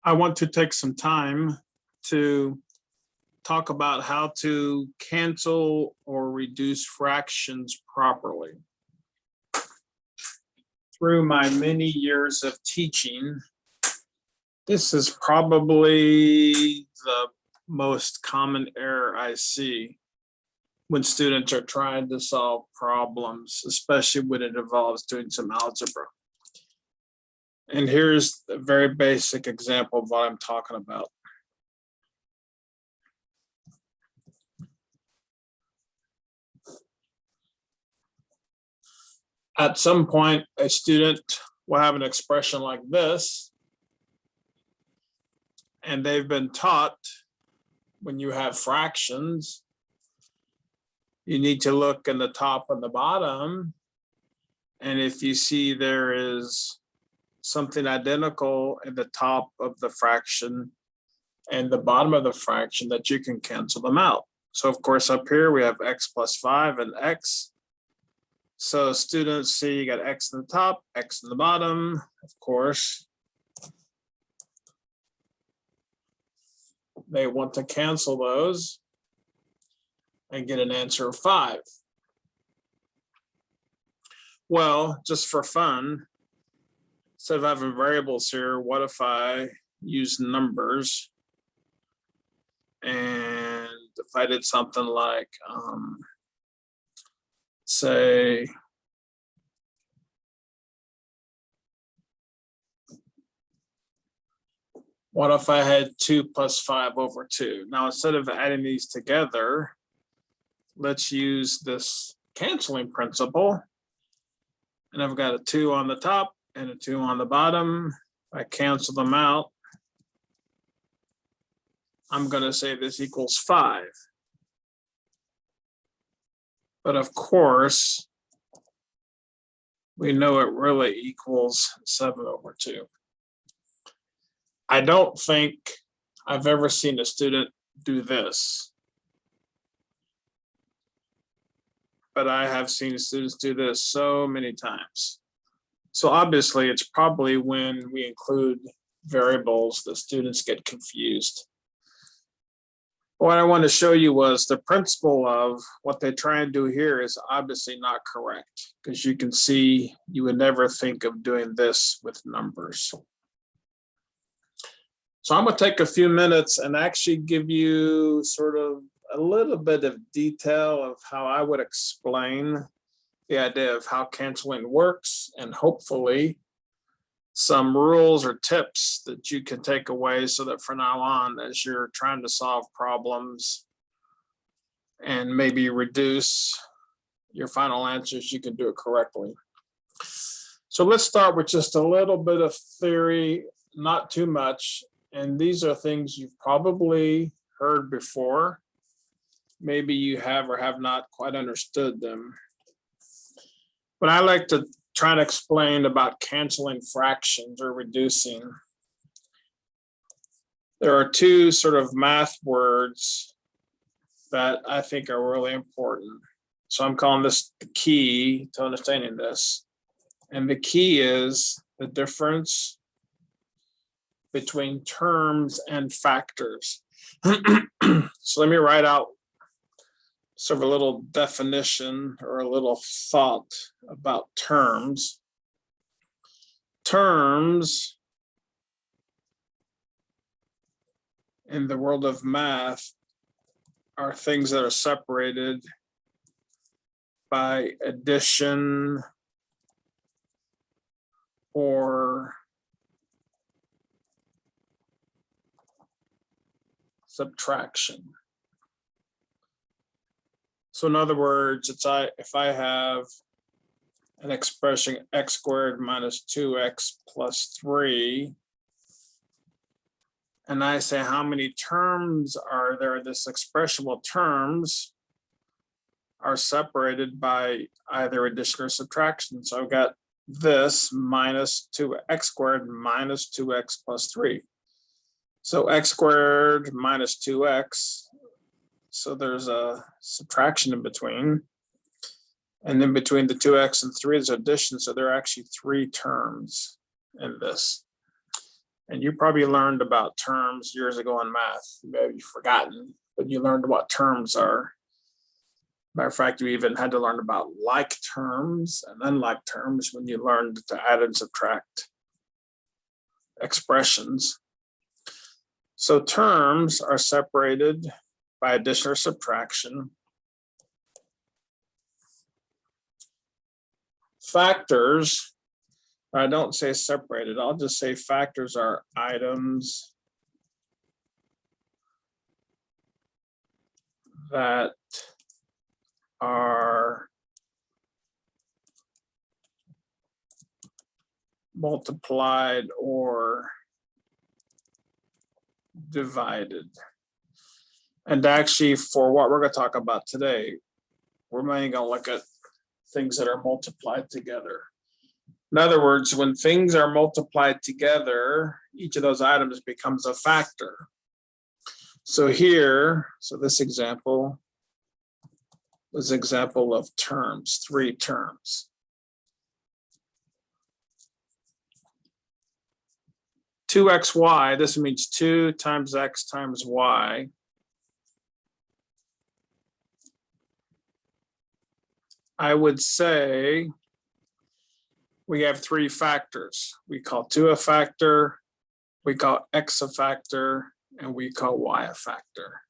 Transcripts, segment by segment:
I want to take some time to talk about how to cancel or reduce fractions properly. Through my many years of teaching, this is probably the most common error I see when students are trying to solve problems, especially when it involves doing some algebra. And here's a very basic example of what I'm talking about. At some point, a student will have an expression like this, and they've been taught when you have fractions, you need to look in the top and the bottom, and if you see there is something identical at the top of the fraction and the bottom of the fraction, that you can cancel them out. So of course up here we have x plus 5 and x. So students see you got x in the top, x in the bottom. Of course, they want to cancel those and get an answer of 5. Well, just for fun, instead of having variables here, what if I use numbers? And if I did something like, say, what if I had 2 plus 5 over 2? Now, instead of adding these together, let's use this canceling principle. And I've got a 2 on the top and a 2 on the bottom. I cancel them out. I'm going to say this equals 5. But of course, we know it really equals 7 over 2. I don't think I've ever seen a student do this, but I have seen students do this so many times. So obviously, it's probably when we include variables that students get confused. What I want to show you was the principle of what they try and do here is obviously not correct, because you can see you would never think of doing this with numbers. So I'm going to take a few minutes and actually give you sort of a little bit of detail of how I would explain the idea of how canceling works, and hopefully some rules or tips that you can take away so that from now on, as you're trying to solve problems and maybe reduce your final answers, you can do it correctly. So let's start with just a little bit of theory, not too much. And these are things you've probably heard before. Maybe you have or have not quite understood them. But I like to try to explain about canceling fractions or reducing. There are two sort of math words that I think are really important. So I'm calling this the key to understanding this. And the key is the difference between terms and factors. So let me write out sort of a little definition or a little thought about terms. Terms in the world of math are things that are separated by addition or subtraction. So in other words, if I have an expression x squared minus 2x plus 3, and I say how many terms are there in this expression? Well, terms are separated by either addition or subtraction. So I've got this minus 2x squared minus 2x plus 3. So x squared minus 2x. So there's a subtraction in between. And then between the 2x and 3 is addition. So there are actually 3 terms in this. And you probably learned about terms years ago in math. Maybe you've forgotten, but you learned what terms are. Matter of fact, you even had to learn about like terms and unlike terms when you learned to add and subtract expressions. So terms are separated by addition or subtraction. Factors, I don't say separated, I'll just say factors are items that are multiplied or divided. And actually, for what we're going to talk about today, we're mainly going to look at things that are multiplied together. In other words, when things are multiplied together, each of those items becomes a factor. So here, so this example was an example of terms, 3 terms. 2xy, this means 2 times x times y. I would say we have 3 factors. We call 2 a factor, we call x a factor, and we call y a factor.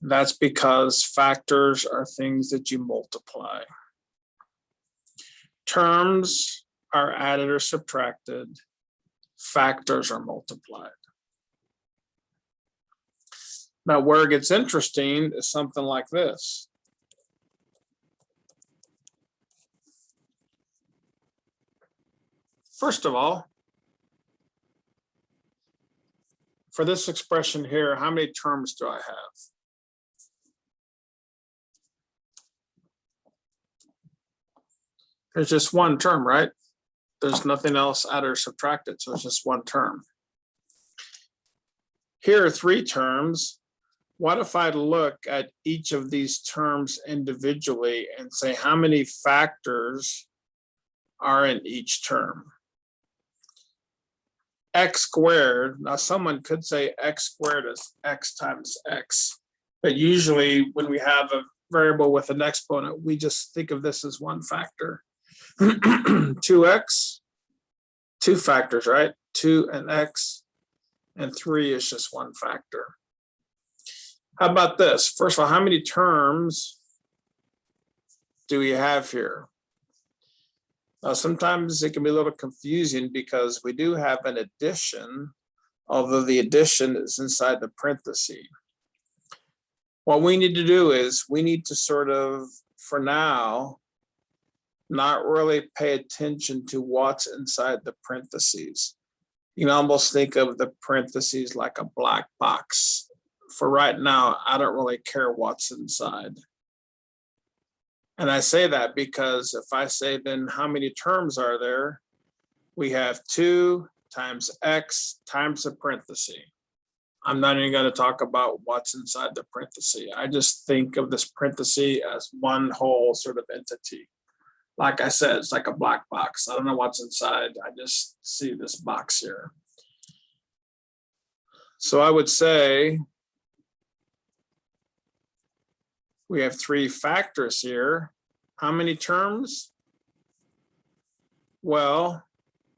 That's because factors are things that you multiply. Terms are added or subtracted. Factors are multiplied. Now, where it gets interesting is something like this. First of all, for this expression here, how many terms do I have? There's just one term, right? There's nothing else added or subtracted, so it's just one term. Here are 3 terms. What if I look at each of these terms individually and say how many factors are in each term? X squared, now someone could say x squared is x times x, but usually when we have a variable with an exponent, we just think of this as one factor. 2x, 2 factors, right? 2 and x, and 3 is just one factor. How about this? First of all, how many terms do we have here? Now, sometimes it can be a little confusing because we do have an addition, although the addition is inside the parenthesis. What we need to do is we need to sort of, for now, not really pay attention to what's inside the parentheses. You can almost think of the parentheses like a black box. For right now, I don't really care what's inside. And I say that because if I say, then how many terms are there? We have 2 times x times the parenthesis. I'm not even going to talk about what's inside the parenthesis. I just think of this parenthesis as one whole sort of entity. Like I said, it's like a black box. I don't know what's inside. I just see this box here. So I would say we have 3 factors here. How many terms? Well,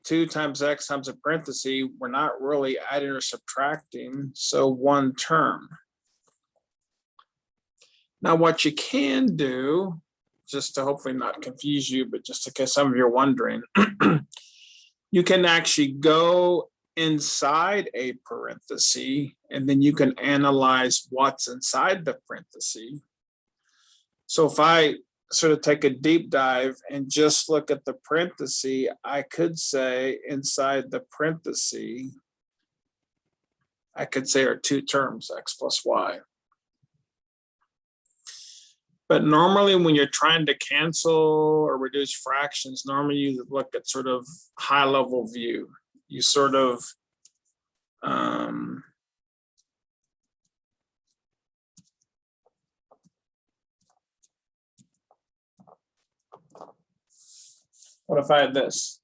2 times x times a parenthesis, we're not really adding or subtracting, so 1 term. Now, what you can do, just to hopefully not confuse you, but just in case some of you are wondering, you can actually go inside a parenthesis, and then you can analyze what's inside the parenthesis. So if I sort of take a deep dive and just look at the parenthesis, I could say inside the parenthesis, I could say are 2 terms, x plus y. But normally when you're trying to cancel or reduce fractions, normally you look at sort of high level view. You sort of what if I had this?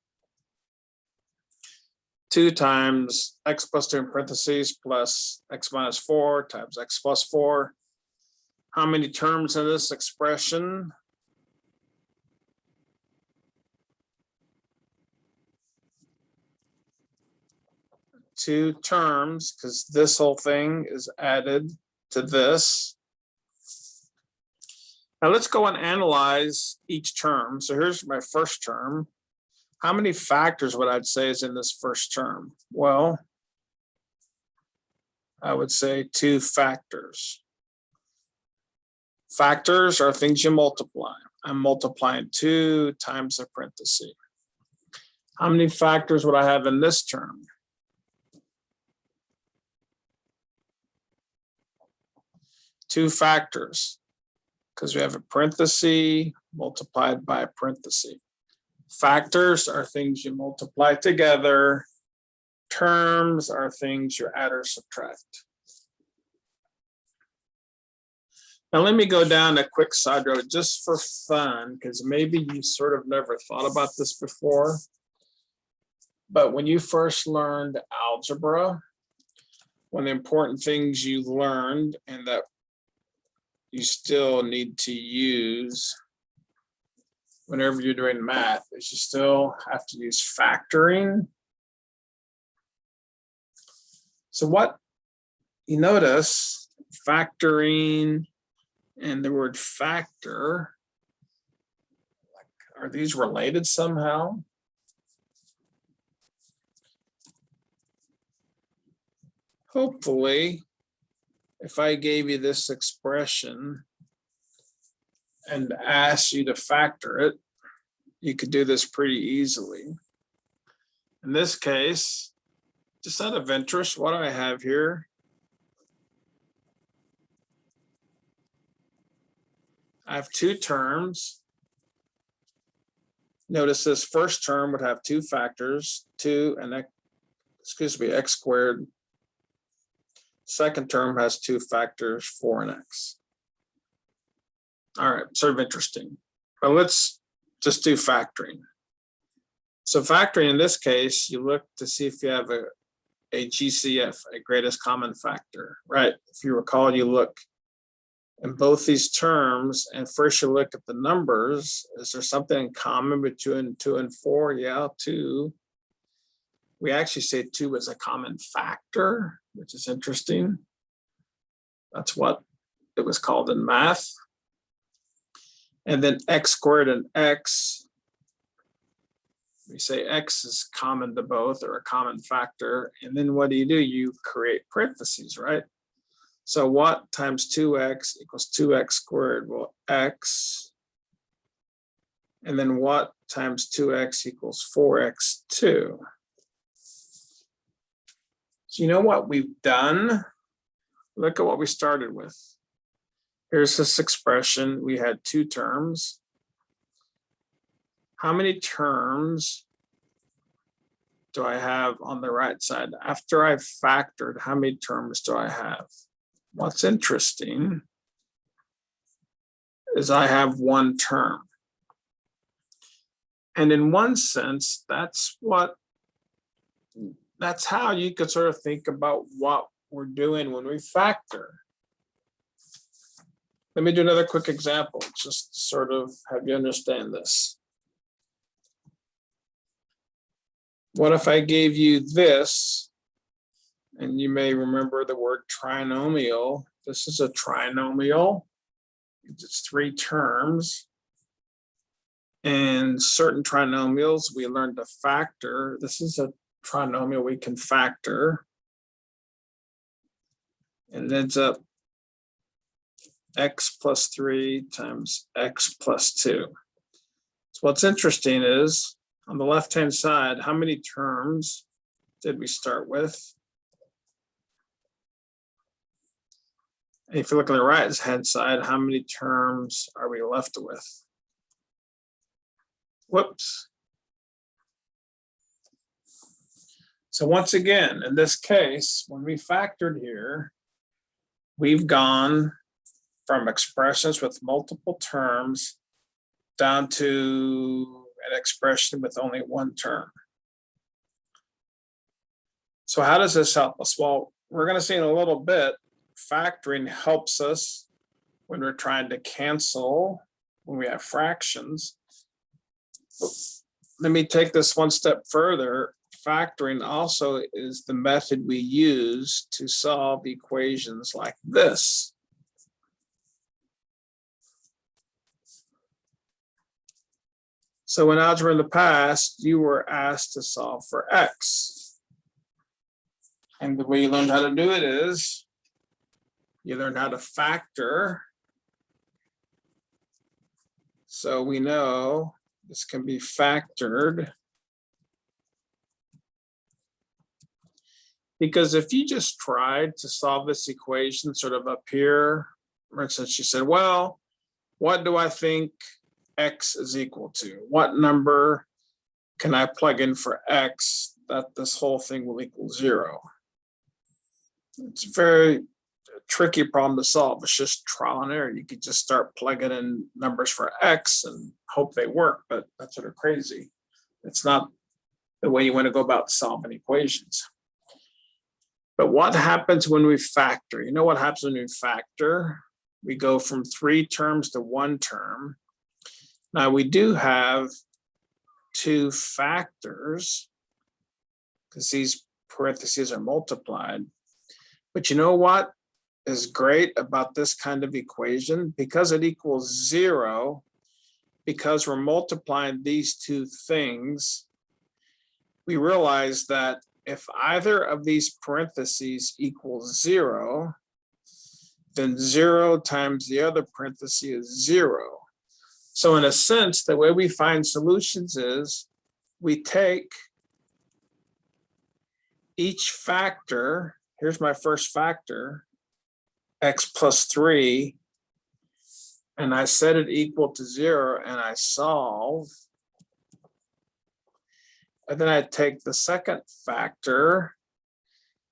2 times x plus 2 in parentheses plus x minus 4 times x plus 4. How many terms in this expression? Two terms, because this whole thing is added to this. Now let's go and analyze each term. So here's my first term. How many factors would I say is in this first term? Well, I would say 2 factors. Factors are things you multiply. I'm multiplying 2 times a parenthesis. How many factors would I have in this term? 2 factors, because we have a parenthesis multiplied by a parenthesis. Factors are things you multiply together. Terms are things you add or subtract. Now let me go down a quick side road just for fun, because maybe you sort of never thought about this before. But when you first learned algebra, one of the important things you learned and that you still need to use whenever you're doing math is you still have to use factoring. So what you notice, factoring and the word factor, are these related somehow? Hopefully, if I gave you this expression and asked you to factor it, you could do this pretty easily. In this case, just out of interest, what do I have here? I have 2 terms. Notice this first term would have 2 factors, 2 and x squared. Second term has 2 factors, 4 and x. All right, sort of interesting. But let's just do factoring. So factoring in this case, you look to see if you have a GCF, a greatest common factor, right? If you recall, you look in both these terms, and first you look at the numbers. Is there something in common between 2 and 4? Yeah, 2. We actually say 2 is a common factor, which is interesting. That's what it was called in math. And then x squared and x, we say x is common to both or a common factor. And then what do? You create parentheses, right? So what times 2x equals 2x squared? Well, x. And then what times 2x equals 4x2? So you know what we've done? Look at what we started with. Here's this expression. We had 2 terms. How many terms do I have on the right side? After I've factored, how many terms do I have? What's interesting is I have 1 term. And in one sense, that's how you could sort of think about what we're doing when we factor. Let me do another quick example, just to sort of have you understand this. What if I gave you this, and you may remember the word trinomial. This is a trinomial. It's 3 terms. And certain trinomials, we learned to factor. This is a trinomial we can factor. And it ends up x plus 3 times x plus 2. So what's interesting is, on the left-hand side, how many terms did we start with? And if you look on the right-hand side, how many terms are we left with? Whoops. So once again, in this case, when we factored here, we've gone from expressions with multiple terms down to an expression with only 1 term. So how does this help us? Well, we're going to see in a little bit, factoring helps us when we're trying to cancel, when we have fractions. Let me take this one step further. Factoring also is the method we use to solve equations like this. So in algebra in the past, you were asked to solve for x. And the way you learned how to do it is you learn how to factor. So we know this can be factored. Because if you just tried to solve this equation sort of up here, for instance, you said, well, what do I think x is equal to? What number can I plug in for x that this whole thing will equal 0? It's a very tricky problem to solve. It's just trial and error. You could just start plugging in numbers for x and hope they work, but that's sort of crazy. It's not the way you want to go about solving equations. But what happens when we factor? You know what happens when we factor? We go from 3 terms to 1 term. Now we do have 2 factors because these parentheses are multiplied. But you know what is great about this kind of equation? Because it equals 0, because we're multiplying these 2 things, we realize that if either of these parentheses equals 0, then 0 times the other parenthesis is 0. So in a sense, the way we find solutions is we take each factor. Here's my first factor, x plus 3, and I set it equal to 0, and I solve. And then I take the second factor,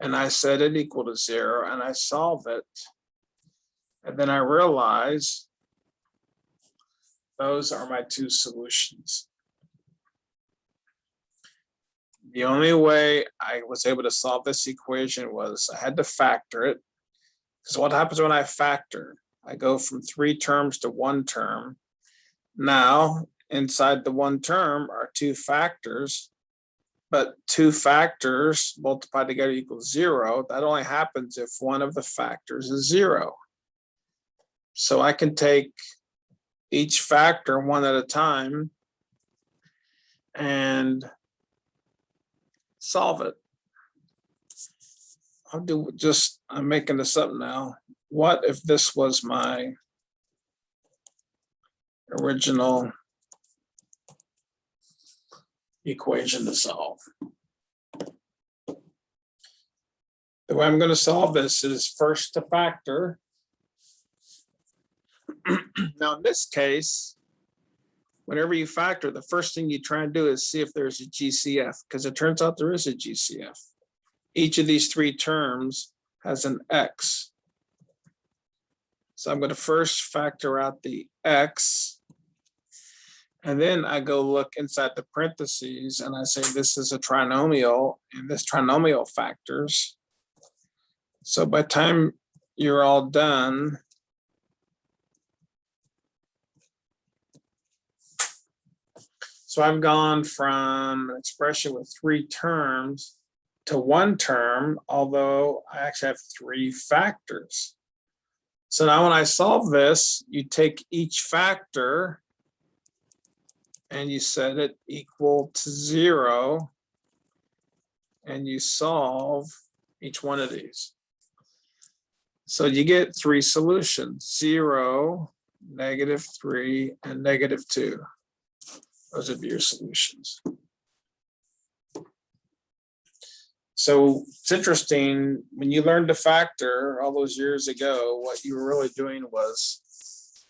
and I set it equal to 0, and I solve it. And then I realize those are my 2 solutions. The only way I was able to solve this equation was I had to factor it. Because what happens when I factor? I go from 3 terms to 1 term. Now, inside the 1 term are 2 factors, but 2 factors multiplied together equals 0. That only happens if one of the factors is 0. So I can take each factor one at a time and solve it. I'm making this up now. What if this was my original equation to solve? The way I'm going to solve this is first to factor. Now in this case, whenever you factor, the first thing you try and do is see if there's a GCF, because it turns out there is a GCF. Each of these 3 terms has an x. So I'm going to first factor out the x, and then I go look inside the parentheses and I say this is a trinomial, and this trinomial factors. So by the time you're all done, so I've gone from an expression with 3 terms to 1 term, although I actually have 3 factors. So now when I solve this, you take each factor and you set it equal to 0, and you solve each one of these. So you get 3 solutions: 0, -3, and -2. Those would be your solutions. So it's interesting, when you learned to factor all those years ago, what you were really doing was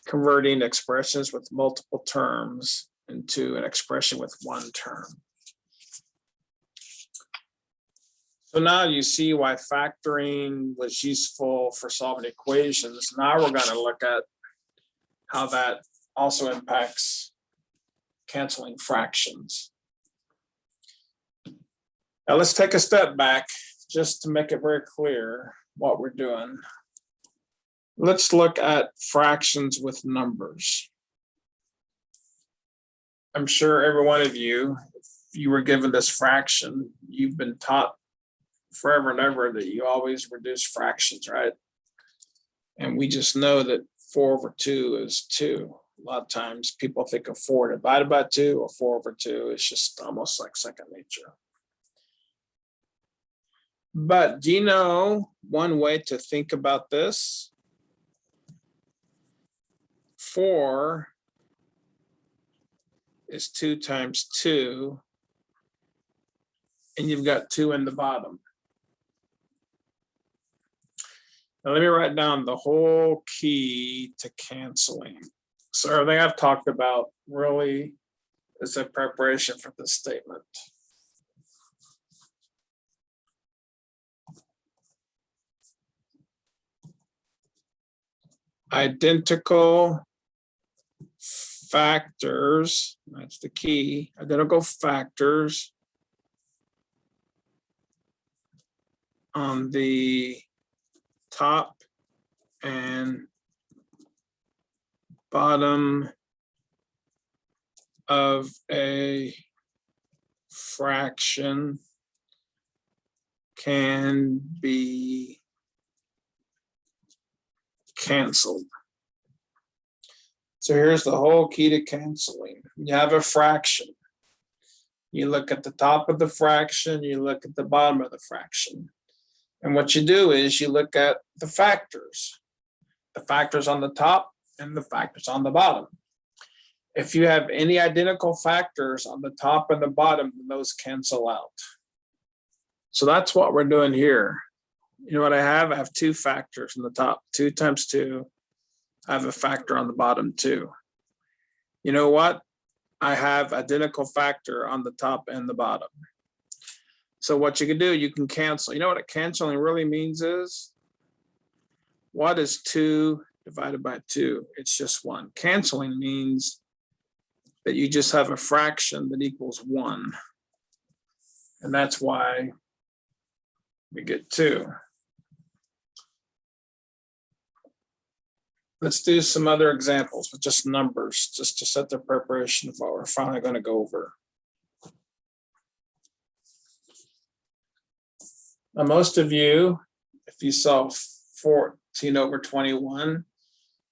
converting expressions with multiple terms into an expression with 1 term. So now you see why factoring was useful for solving equations. Now we're going to look at how that also impacts canceling fractions. Now let's take a step back just to make it very clear what we're doing. Let's look at fractions with numbers. I'm sure every one of you, if you were given this fraction, you've been taught forever and ever that you always reduce fractions, right? And we just know that 4/2 is 2. A lot of times people think of 4 divided by 2 or 4/2. It's just almost like second nature. But do you know one way to think about this? 4 is 2 times 2, and you've got 2 in the bottom. Now let me write down the whole key to canceling. So everything I've talked about really is a preparation for this statement. Identical factors, that's the key, identical factors on the top and bottom of a fraction can be canceled. So here's the whole key to canceling. You have a fraction. You look at the top of the fraction, you look at the bottom of the fraction. And what you do is you look at the factors on the top and the factors on the bottom. If you have any identical factors on the top and the bottom, then those cancel out. So that's what we're doing here. You know what I have? I have 2 factors on the top, 2 times 2. I have a factor on the bottom too. You know what? I have identical factor on the top and the bottom. So what you can do, you can cancel. You know what canceling really means is? What is 2 divided by 2? It's just 1. Canceling means that you just have a fraction that equals 1. And that's why we get 2. Let's do some other examples with just numbers, just to set the preparation of what we're finally going to go over. Now, most of you, if you saw 14/21,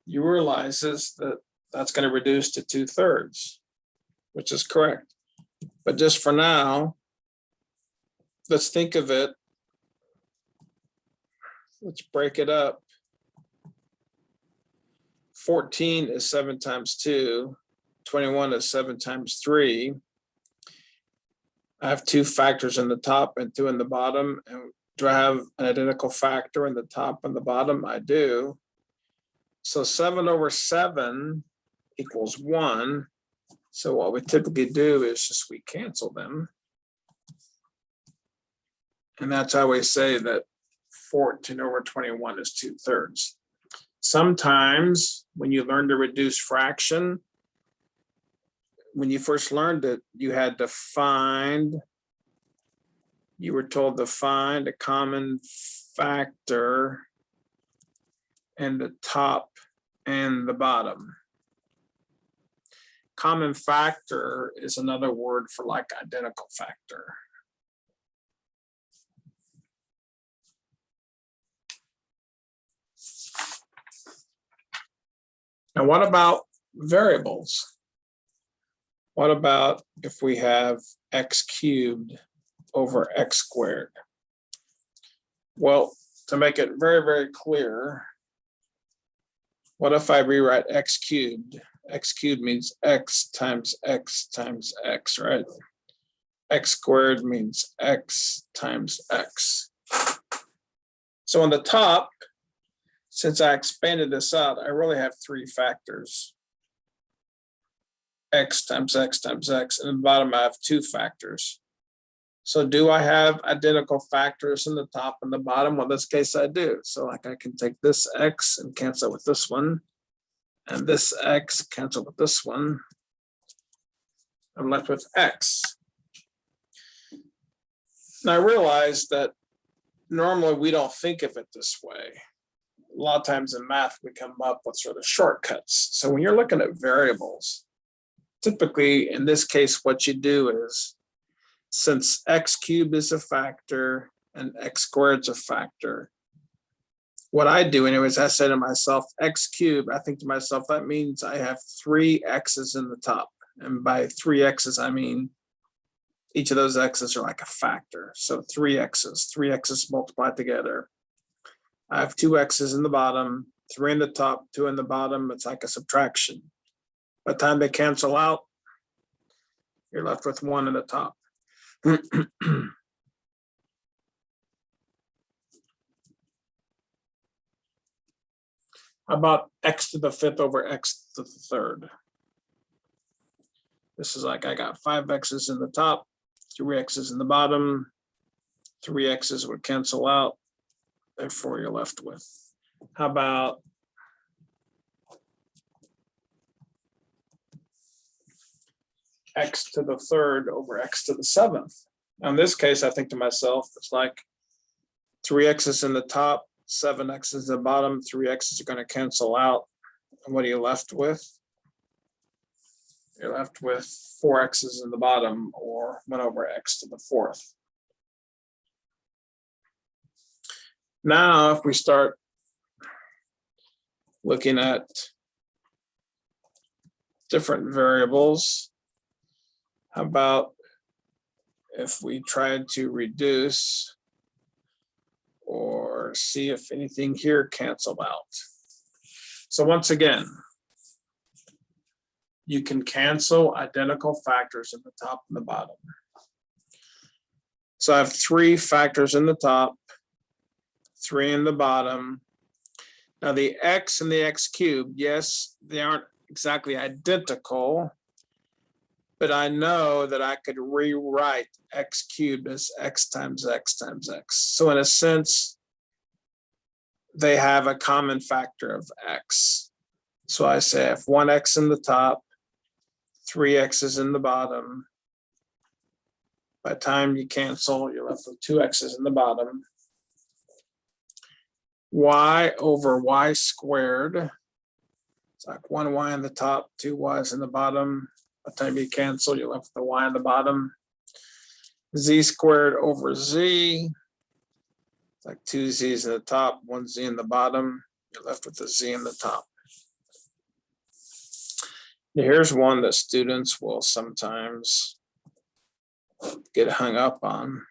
you realize that that's going to reduce to 2/3, which is correct. But just for now, let's think of it. Let's break it up. 14 is 7 times 2. 21 is 7 times 3. I have 2 factors in the top and 2 in the bottom. And do I have an identical factor in the top and the bottom? I do. So 7/7 equals 1. So what we typically do is just we cancel them. And that's how we say that 14/21 is 2/3. Sometimes when you learn to reduce fraction, when you first learned it, you had to you were told to find a common factor in the top and the bottom. Common factor is another word for like identical factor. Now, what about variables? What about if we have x cubed over x squared? Well, to make it very, very clear, what if I rewrite x cubed? X cubed means x times x times x, right? X squared means x times x. So on the top, since I expanded this out, I really have 3 factors. X times x times x, and at the bottom I have 2 factors. So do I have identical factors in the top and the bottom? Well, in this case I do. So like I can take this x and cancel with this one, and this x cancel with this one. I'm left with x. Now I realize that normally we don't think of it this way. A lot of times in math, we come up with sort of shortcuts. So when you're looking at variables, typically in this case, what you do is, since x cubed is a factor and x squared is a factor, what I do anyways, I say to myself, x cubed, I think to myself, that means I have 3 x's in the top. And by 3 x's, I mean each of those x's are like a factor. So 3 x's multiplied together. I have 2 x's in the bottom, 3 in the top, 2 in the bottom. It's like a subtraction. By the time they cancel out, you're left with 1 in the top. How about x to the 5th over x to the 3rd? This is like I got 5 x's in the top, 3 x's in the bottom. 3 x's would cancel out. Therefore, you're left with, how about x to the 3rd over x to the 7th? Now, in this case, I think to myself, it's like 3 x's in the top, 7 x's in the bottom, 3 x's are going to cancel out. And what are you left with? You're left with 4 x's in the bottom, or 1 over x to the 4th. Now, if we start looking at different variables, how about if we tried to reduce or see if anything here canceled out? So once again, you can cancel identical factors in the top and the bottom. So I have 3 factors in the top, 3 in the bottom. Now the x and the x cubed, yes, they aren't exactly identical, but I know that I could rewrite x cubed as x times x times x. So in a sense, they have a common factor of x. So I say I have 1 x in the top, 3 x's in the bottom. By the time you cancel, you're left with 2 x's in the bottom. Y over y squared. It's like 1 y in the top, 2 y's in the bottom. By the time you cancel, you're left with the y in the bottom. Z squared over z. It's like 2 z's in the top, 1 z in the bottom. You're left with the z in the top. Here's one that students will sometimes get hung up on.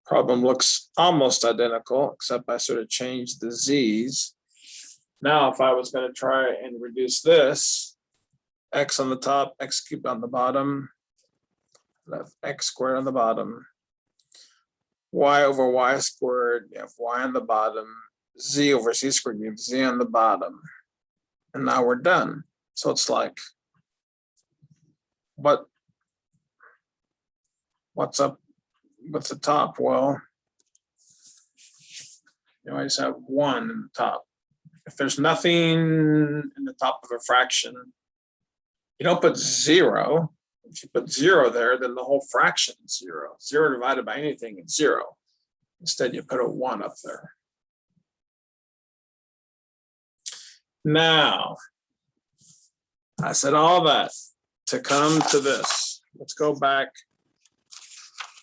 Problem looks almost identical, except I sort of changed the z's. Now, if I was going to try and reduce this, x on the top, x cubed on the bottom, left x squared on the bottom, y over y squared, you have y on the bottom, z over z squared, you have z on the bottom. And now we're done. So it's like, what's up with the top? Well, you always have 1 in the top. If there's nothing in the top of a fraction, you don't put 0. If you put 0 there, then the whole fraction is 0. 0 divided by anything is 0. Instead, you put a 1 up there. Now, I said all that to come to this. Let's go back.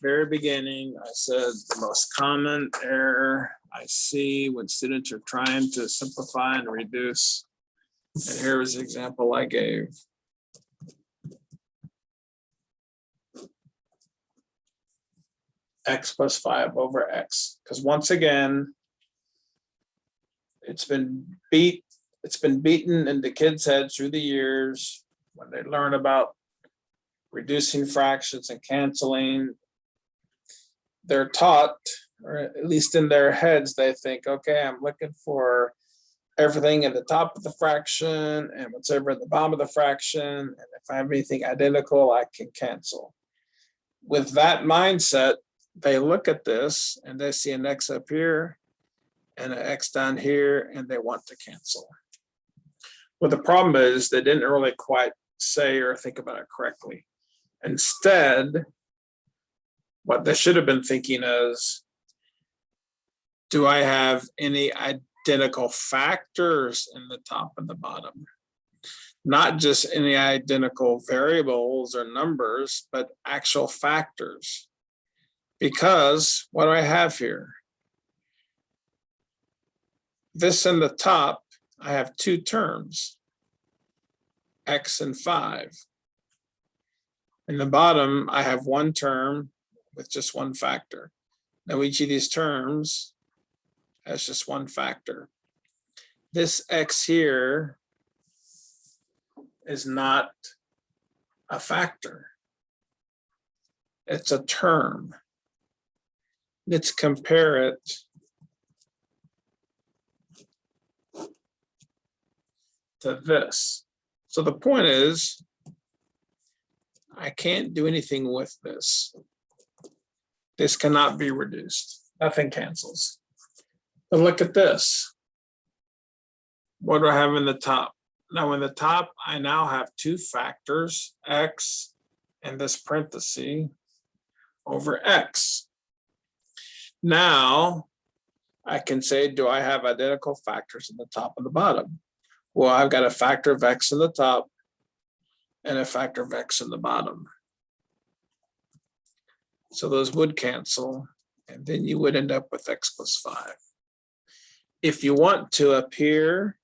Very beginning, I said the most common error I see when students are trying to simplify and reduce. And here was the example I gave. X plus 5 over x. Because once again, it's been beaten into kids' heads through the years when they learn about reducing fractions and canceling. They're taught, or at least in their heads, they think, okay, I'm looking for everything at the top of the fraction and what's ever at the bottom of the fraction. And if I have anything identical, I can cancel. With that mindset, they look at this and they see an x up here and an x down here, and they want to cancel. Well, the problem is they didn't really quite say or think about it correctly. Instead, What they should have been thinking is, do I have any identical factors in the top and the bottom? Not just any identical variables or numbers, but actual factors. Because what do I have here? This in the top, I have two terms, x and 5. In the bottom, I have one term with just one factor. Now each of these terms has just one factor. This x here is not a factor. It's a term. Let's compare it to this. So the point is, I can't do anything with this. This cannot be reduced. Nothing cancels. But look at this. What do I have in the top? Now in the top, I now have two factors, x and this parenthesis over x. Now I can say, do I have identical factors in the top and the bottom? Well, I've got a factor of x in the top and a factor of x in the bottom. So those would cancel, and then you would end up with x plus 5. If you want to up here,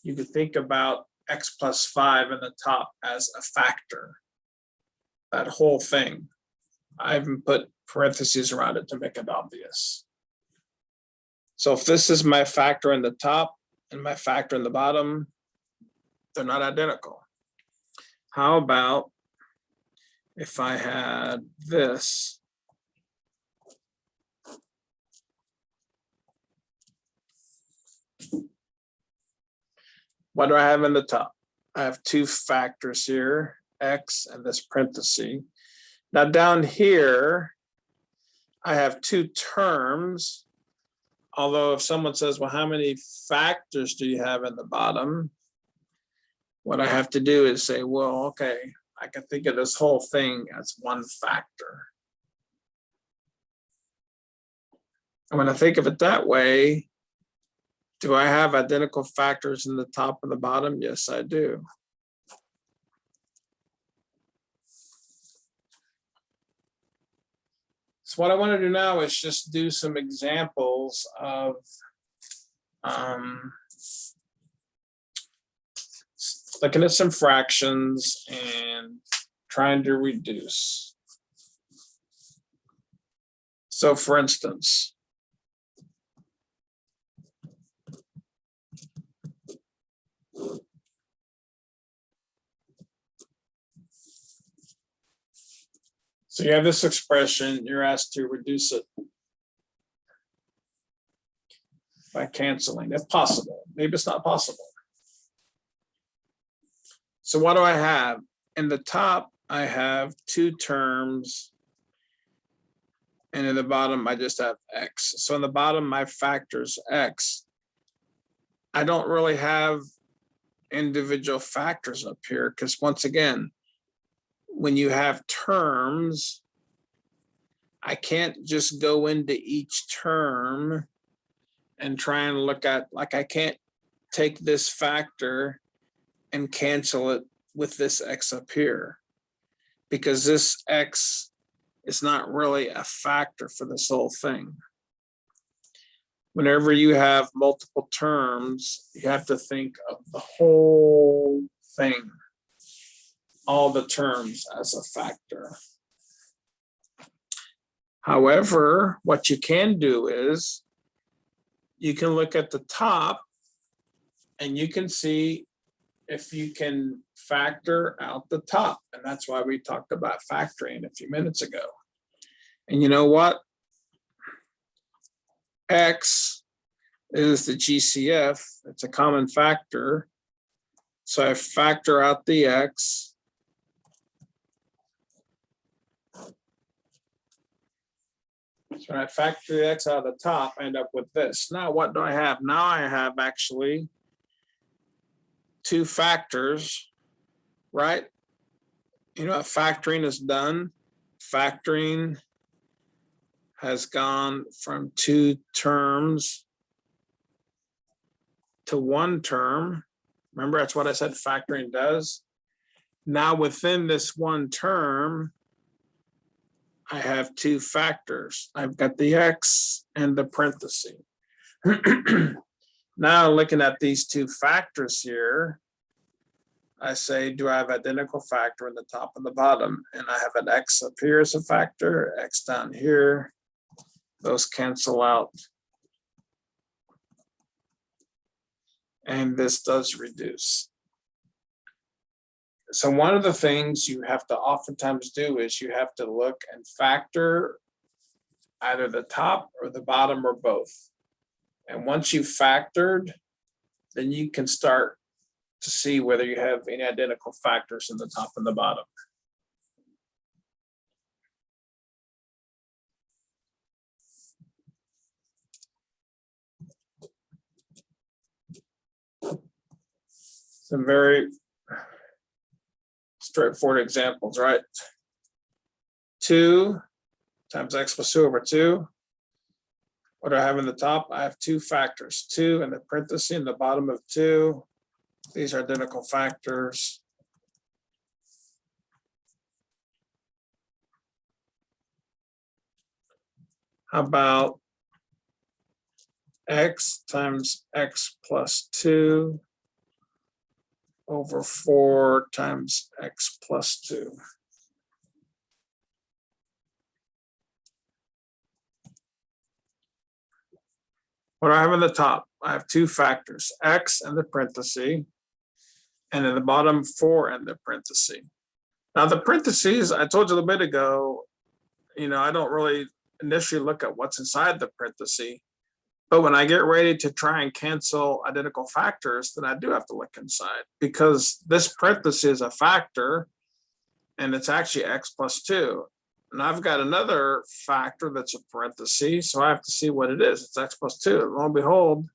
you could think about x plus 5 in the top as a factor. That whole thing. I even put parentheses around it to make it obvious. So if this is my factor in the top and my factor in the bottom, they're not identical. How about if I had this? What do I have in the top? I have two factors here, x and this parenthesis. Now down here, I have two terms. Although if someone says, well, how many factors do you have in the bottom? What I have to do is say, well, okay, I can think of this whole thing as one factor. And when I think of it that way, do I have identical factors in the top and the bottom? Yes, I do. So what I want to do now is just do some examples of looking at some fractions and trying to reduce. So for instance, so you have this expression, you're asked to reduce it by canceling, if possible. Maybe it's not possible. So what do I have? In the top, I have two terms, and in the bottom, I just have x. So in the bottom, my factor's x. I don't really have individual factors up here, because once again, when you have terms, I can't just go into each term and try and look at, like I can't take this factor and cancel it with this x up here, because this x is not really a factor for this whole thing. Whenever you have multiple terms, you have to think of the whole thing, all the terms as a factor. However, what you can do is you can look at the top and you can see if you can factor out the top. And that's why we talked about factoring a few minutes ago. And you know what? X is the GCF. It's a common factor. So I factor out the x. So when I factor the x out of the top, I end up with this. Now what do I have? Now I have actually two factors, right? You know what factoring is done? factoring has gone from 2 terms to 1 term. Remember, that's what I said factoring does. Now within this 1 term, I have 2 factors. I've got the x and the parenthesis. Now looking at these 2 factors here, I say, do I have identical factor in the top and the bottom? And I have an x up here as a factor, x down here. Those cancel out. And this does reduce. So one of the things you have to oftentimes do is you have to look and factor either the top or the bottom or both. And once you've factored, then you can start to see whether you have any identical factors in the top and the bottom. Some very straightforward examples, right? 2 times x plus 2 over 2. What do I have in the top? I have 2 factors, 2 in the parenthesis in the bottom of 2. These are identical factors. How about x times x plus 2 over 4 times x plus 2? What do I have in the top? I have 2 factors, x and the parenthesis, and in the bottom 4 and the parenthesis. Now the parentheses, I told you a little bit ago, I don't really initially look at what's inside the parenthesis, but when I get ready to try and cancel identical factors, then I do have to look inside, because this parenthesis is a factor and it's actually x plus 2. And I've got another factor that's a parenthesis, so I have to see what it is. It's x plus 2. And lo and behold,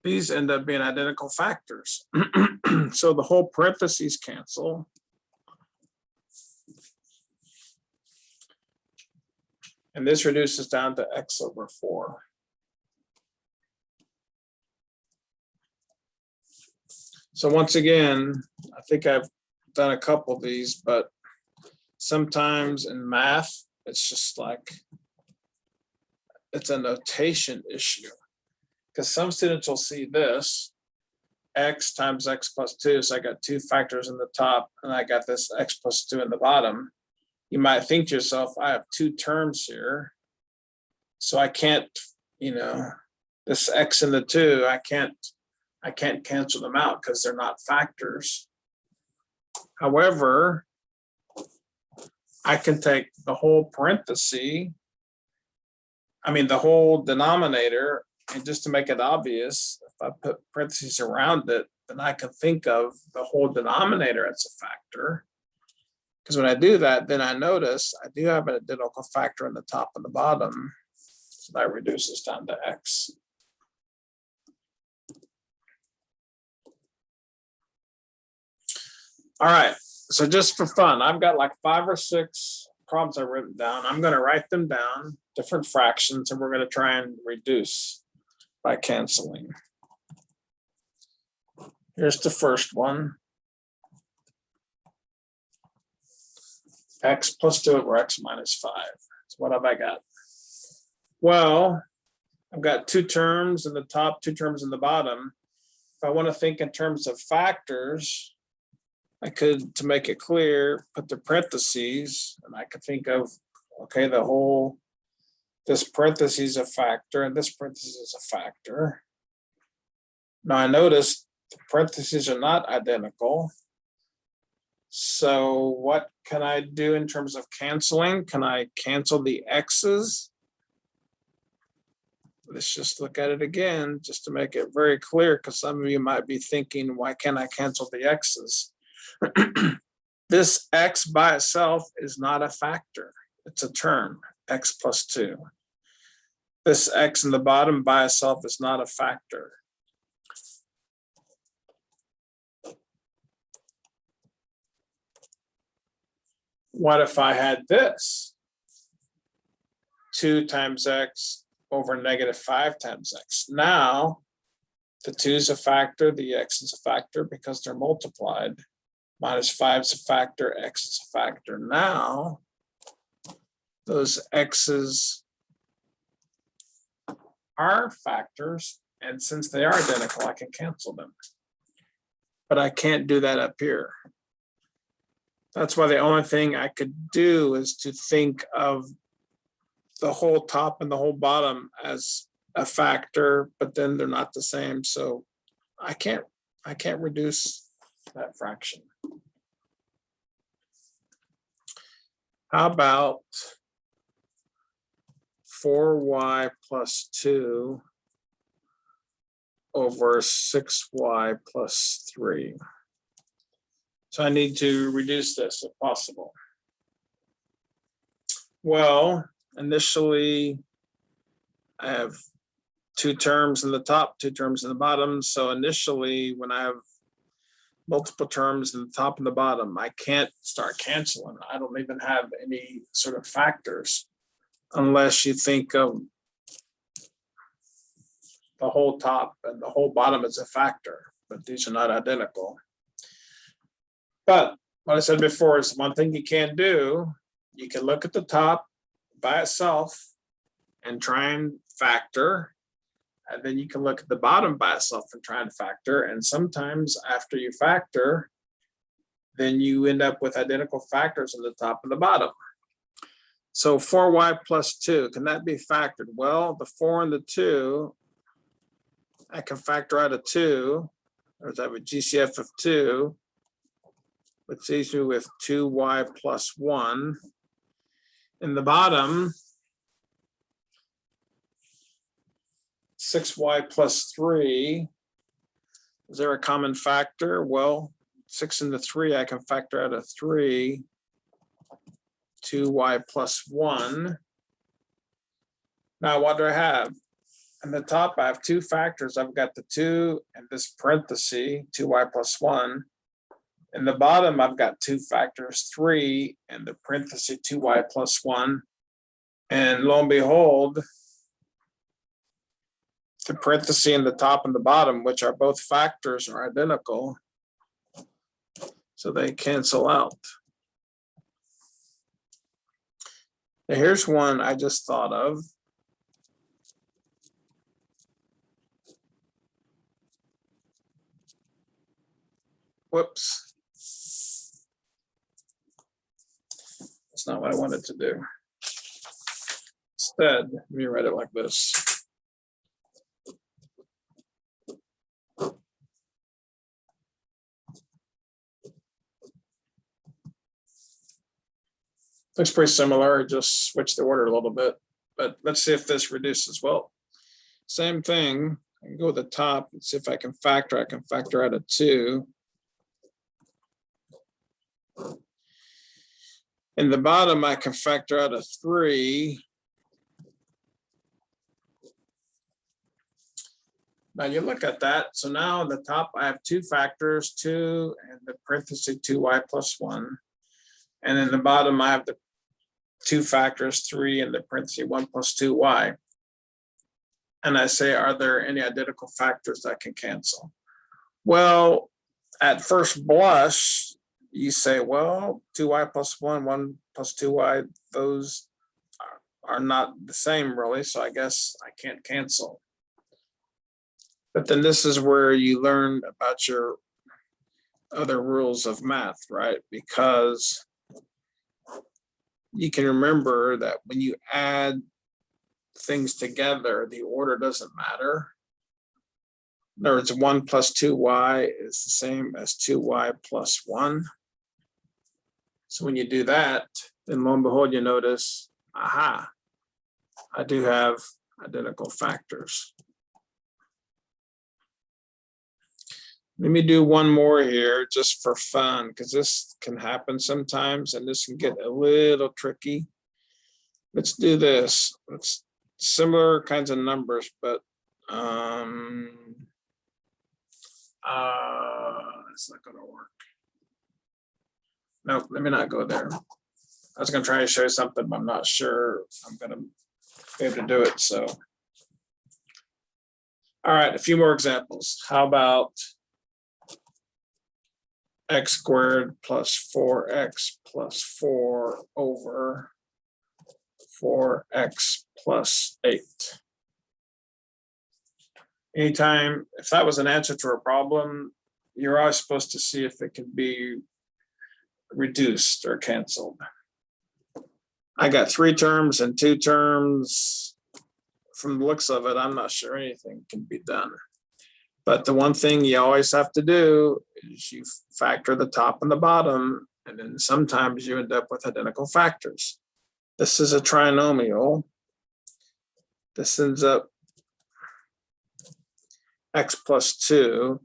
these end up being identical factors. So the whole parentheses cancel. And this reduces down to x over 4. So once again, I think I've done a couple of these, but sometimes in math, it's just like, it's a notation issue. Because some students will see this, x times x plus 2, so I got 2 factors in the top, and I got this x plus 2 in the bottom. You might think to yourself, I have 2 terms here, so I can't, this x and the 2, I can't cancel them out because they're not factors. However, I can take the whole parenthesis, the whole denominator, and just to make it obvious, if I put parentheses around it, then I can think of the whole denominator as a factor. Because when I do that, then I notice I do have an identical factor in the top and the bottom. So that reduces down to x. All right, so just for fun, I've got like 5 or 6 problems I've written down. I'm going to write them down, different fractions, and we're going to try and reduce by canceling. Here's the first one. X plus 2 over x minus 5. So what have I got? Well, I've got 2 terms in the top, 2 terms in the bottom. If I want to think in terms of factors, I could, to make it clear, put the parentheses, and I could think of, okay, this parentheses is a factor, and this parentheses is a factor. Now I notice the parentheses are not identical. So what can I do in terms of canceling? Can I cancel the x's? Let's just look at it again, just to make it very clear, because some of you might be thinking, why can't I cancel the x's? This x by itself is not a factor. It's a term, x plus 2. This x in the bottom by itself is not a factor. what if I had this? 2 times x over -5 times x. Now, the 2 is a factor, the x is a factor because they're multiplied. -5 is a factor, x is a factor. Now, those x's are factors, and since they are identical, I can cancel them. But I can't do that up here. That's why the only thing I could do is to think of the whole top and the whole bottom as a factor, but then they're not the same. So I can't reduce that fraction. How about 4y plus 2 over 6y plus 3? So I need to reduce this if possible. Well, initially, I have 2 terms in the top, 2 terms in the bottom. So initially, when I have multiple terms in the top and the bottom, I can't start canceling. I don't even have any sort of factors unless you think of the whole top and the whole bottom as a factor, but these are not identical. But what I said before is one thing you can do, you can look at the top by itself and try and factor, and then you can look at the bottom by itself and try and factor, and sometimes after you factor, then you end up with identical factors in the top and the bottom. So 4y plus 2, can that be factored? Well, the 4 and the 2, I can factor out a 2, or I have a GCF of 2, which leaves me with 2y plus 1. In the bottom, 6y plus 3. Is there a common factor? Well, 6 and the 3, I can factor out a 3. 2y plus 1. Now, what do I have? In the top, I have 2 factors. I've got the 2 and this parenthesis, 2y plus 1. In the bottom, I've got 2 factors, 3 and the parenthesis, 2y plus 1. And lo and behold, the parenthesis in the top and the bottom, which are both factors, are identical. So they cancel out. Now here's one I just thought of. Whoops. That's not what I wanted to do. Instead, let me write it like this. Looks pretty similar, just switch the order a little bit. But let's see if this reduces. Well, same thing. I can go to the top and see if I can factor. I can factor out a 2. In the bottom, I can factor out a 3. Now you look at that. So now in the top, I have 2 factors, 2 and the parenthesis 2y plus 1. And in the bottom, I have the 2 factors, 3 and the parenthesis 1 plus 2y. And I say, are there any identical factors that can cancel? Well, at first blush, you say, well, 2y plus 1, 1 plus 2y, those are not the same really, so I guess I can't cancel. But then this is where you learn about your other rules of math, right? Because you can remember that when you add things together, the order doesn't matter. In other words, 1 plus 2y is the same as 2y plus 1. So when you do that, then lo and behold, you notice, aha, I do have identical factors. Let me do one more here just for fun, because this can happen sometimes and this can get a little tricky. Let's do this. It's similar kinds of numbers, but it's not going to work. No, let me not go there. I was going to try to show you something, but I'm not sure I'm going to be able to do it. So, all right, a few more examples. How about x squared plus 4x plus 4 over 4x plus 8. Anytime, if that was an answer to a problem, you're always supposed to see if it can be reduced or canceled. I got 3 terms and 2 terms. From the looks of it, I'm not sure anything can be done. But the one thing you always have to do is you factor the top and the bottom, and then sometimes you end up with identical factors. This is a trinomial. This ends up x plus 2.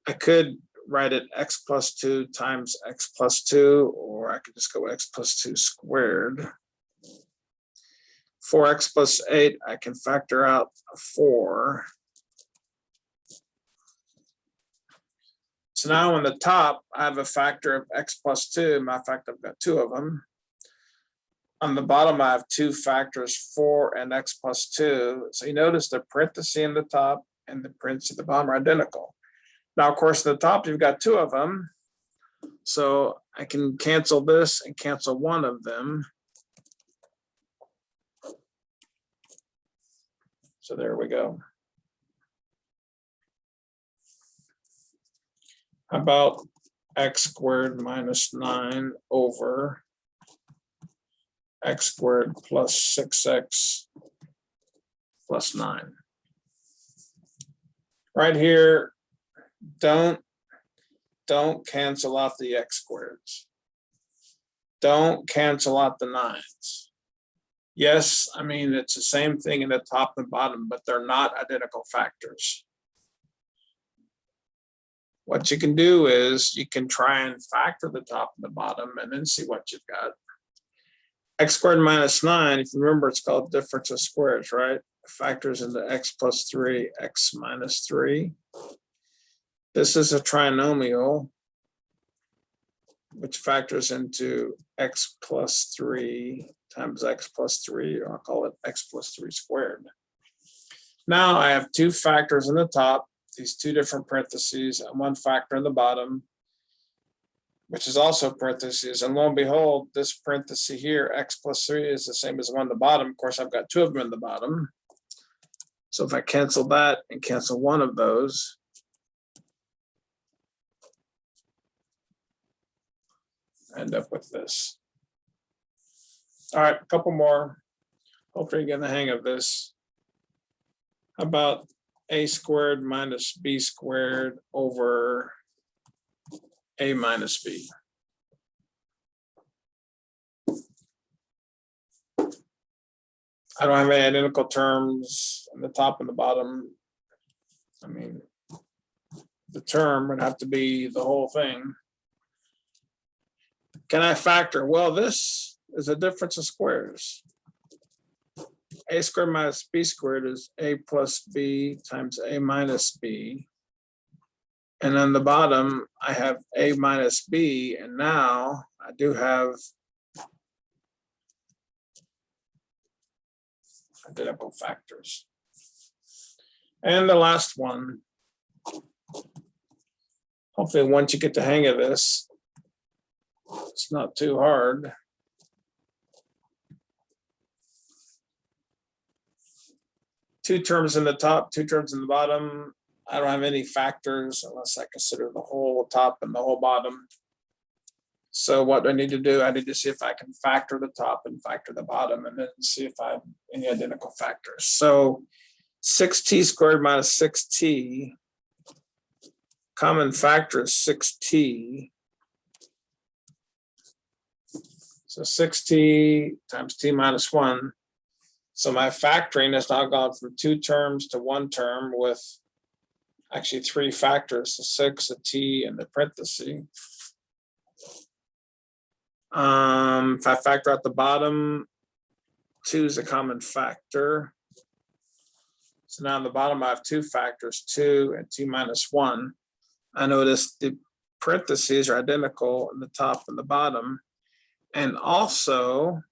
I could write it x plus 2 times x plus 2, or I could just go x plus 2 squared. 4x plus 8, I can factor out a 4. So now on the top, I have a factor of x plus 2. Matter of fact, I've got 2 of them. On the bottom, I have 2 factors, 4 and x plus 2. So you notice the parenthesis in the top and the parenthesis at the bottom are identical. Now, of course, at the top, you've got 2 of them. So I can cancel this and cancel one of them. So there we go. How about x squared minus 9 over x squared plus 6x plus 9. Right here, don't cancel out the x squareds. Don't cancel out the 9s. Yes, I mean, it's the same thing in the top and bottom, but they're not identical factors. What you can do is you can try and factor the top and the bottom and then see what you've got. X squared minus 9, if you remember, it's called difference of squares, right? Factors into x plus 3, x minus 3. This is a trinomial, which factors into x plus 3 times x plus 3, or I'll call it x plus 3 squared. Now I have 2 factors in the top, these 2 different parentheses, and 1 factor in the bottom, which is also parentheses. And lo and behold, this parenthesis here, x plus 3, is the same as the one in the bottom. Of course, I've got 2 of them in the bottom. So if I cancel that and cancel one of those, I end up with this. All right, a couple more. Hopefully you get the hang of this. How about a squared minus b squared over a minus b? I don't have any identical terms on the top and the bottom. I mean, the term would have to be the whole thing. Can I factor? Well, this is a difference of squares. A squared minus b squared is a plus b times a minus b. And on the bottom, I have a minus b, and now I do have identical factors. And the last one, hopefully once you get the hang of this, it's not too hard. Two terms in the top, 2 terms in the bottom. I don't have any factors unless I consider the whole top and the whole bottom. So what do I need to do? I need to see if I can factor the top and factor the bottom, and then see if I have any identical factors. So 6t squared minus 6t, common factor is 6t. So 6t times t minus 1. So my factoring has now gone from 2 terms to 1 term with actually 3 factors, the 6, a t, and the parenthesis. If I factor out the bottom, 2 is a common factor. So now on the bottom, I have 2 factors, 2 and t minus 1. I notice the parentheses are identical in the top and the bottom. And also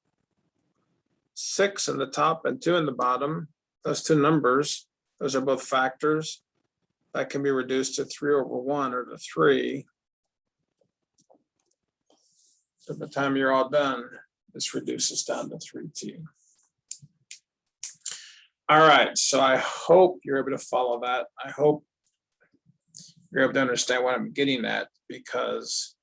6 in the top and 2 in the bottom, those two numbers, those are both factors. That can be reduced to 3/1 or to 3. So by the time you're all done, this reduces down to 3t. All right, so I hope you're able to follow that. I hope you're able to understand what I'm getting at, because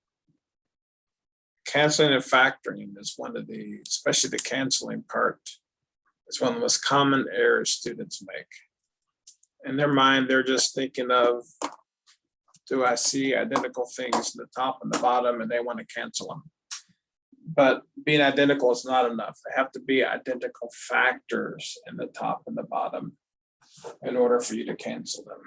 canceling and factoring is one of the, especially the canceling part, is one of the most common errors students make. In their mind, they're just thinking of, do I see identical things in the top and the bottom, and they want to cancel them. But being identical is not enough. They have to be identical factors in the top and the bottom in order for you to cancel them.